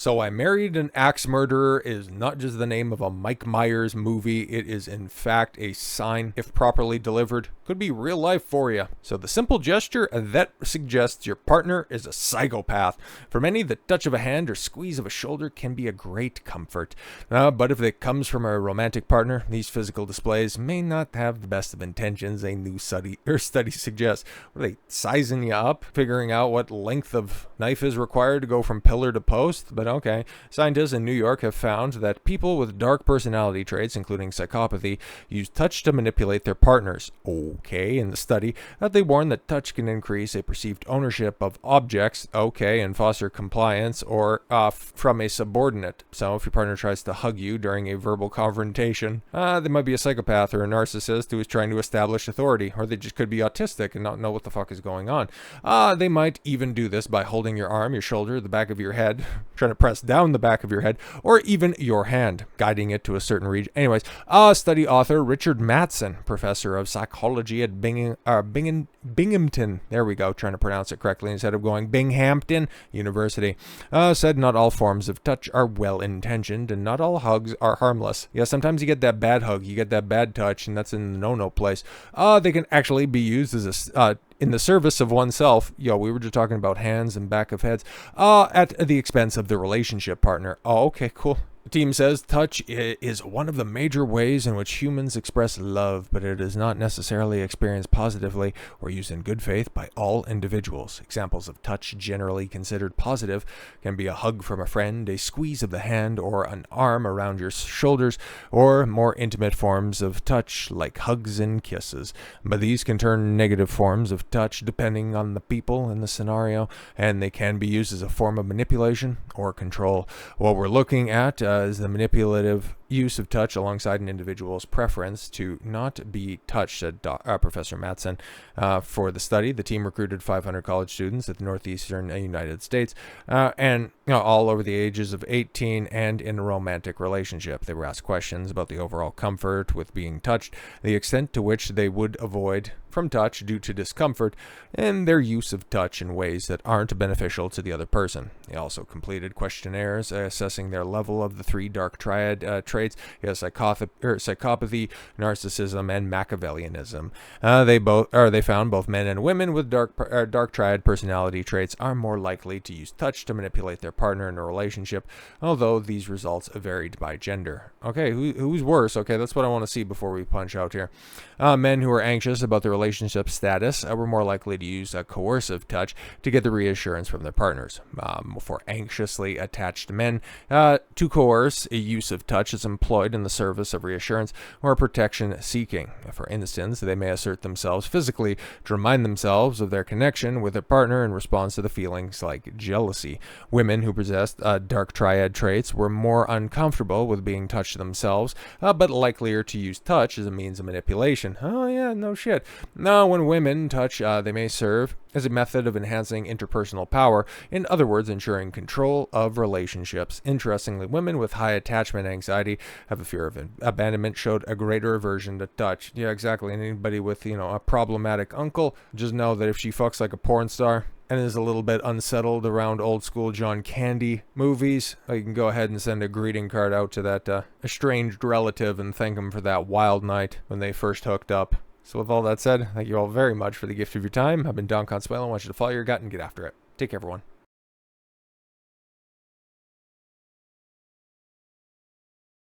So I Married an Axe Murderer is not just the name of a Mike Myers movie. It is in fact a sign, if properly delivered, could be real life for you. So the simple gesture that suggests your partner is a psychopath. For many, the touch of a hand or squeeze of a shoulder can be a great comfort. But if it comes from a romantic partner, these physical displays may not have the best of intentions. A new study suggests. What are they, sizing you up, figuring out what length of knife is required to go from pillar to post? But okay. Scientists in New York have found that people with dark personality traits, including psychopathy, use touch to manipulate their partners. Okay, in the study, they warn that touch can increase a perceived ownership of objects, okay, and foster compliance or from a subordinate. So if your partner tries to hug you during a verbal confrontation, they might be a psychopath or a narcissist who is trying to establish authority, or they just could be autistic and not know what the fuck is going on. They might even do this by holding your arm, your shoulder, the back of your head, trying to press down the back of your head, or even your hand, guiding it to a certain region. Anyways, study author Richard Mattson, professor of psychology at Binghamton, there we go, trying to pronounce it correctly instead of going Binghamton University, said not all forms of touch are well-intentioned and not all hugs are harmless. Yeah, sometimes you get that bad hug, you get that bad touch, and that's in the no-no place. They can actually be used as a in the service of oneself. We were just talking about hands and back of heads, at the expense of the relationship partner. Oh, okay, cool. The team says touch is one of the major ways in which humans express love, but it is not necessarily experienced positively or used in good faith by all individuals. Examples of touch generally considered positive can be a hug from a friend, a squeeze of the hand or an arm around your shoulders, or more intimate forms of touch like hugs and kisses. But these can turn negative forms of touch depending on the people and the scenario, and they can be used as a form of manipulation or control. What we're looking at is the manipulative use of touch alongside an individual's preference to not be touched, said Professor Mattson. For the study, the team recruited 500 college students at the northeastern United States, and all over the ages of 18 and in a romantic relationship. They were asked questions about the overall comfort with being touched, the extent to which they would avoid from touch due to discomfort, and their use of touch in ways that aren't beneficial to the other person. They also completed questionnaires assessing their level of the three dark triad traits: psychopathy, narcissism, and Machiavellianism. They found both men and women with dark triad personality traits are more likely to use touch to manipulate their partner in a relationship, although these results varied by gender. Okay, who's worse? Okay, that's what I want to see before we punch out here. Men who are anxious about their relationship status were more likely to use a coercive touch to get the reassurance from their partners. For anxiously attached men, to coerce, a use of touch is employed in the service of reassurance or protection seeking. For instance, they may assert themselves physically to remind themselves of their connection with their partner in response to the feelings like jealousy. Women who possessed dark triad traits were more uncomfortable with being touched themselves, but likelier to use touch as a means of manipulation. Oh yeah, no shit. Now, when women touch, they may serve as a method of enhancing interpersonal power, in other words, ensuring control of relationships. Interestingly, women with high attachment anxiety have a fear of abandonment, showed a greater aversion to touch. Yeah, exactly. And anybody with, a problematic uncle, just know that if she fucks like a porn star and is a little bit unsettled around old school John Candy movies, you can go ahead and send a greeting card out to that estranged relative and thank him for that wild night when they first hooked up. So with all that said, thank you all very much for the gift of your time. I've been Don Consuelo. I want you to follow your gut and get after it. Take care, everyone.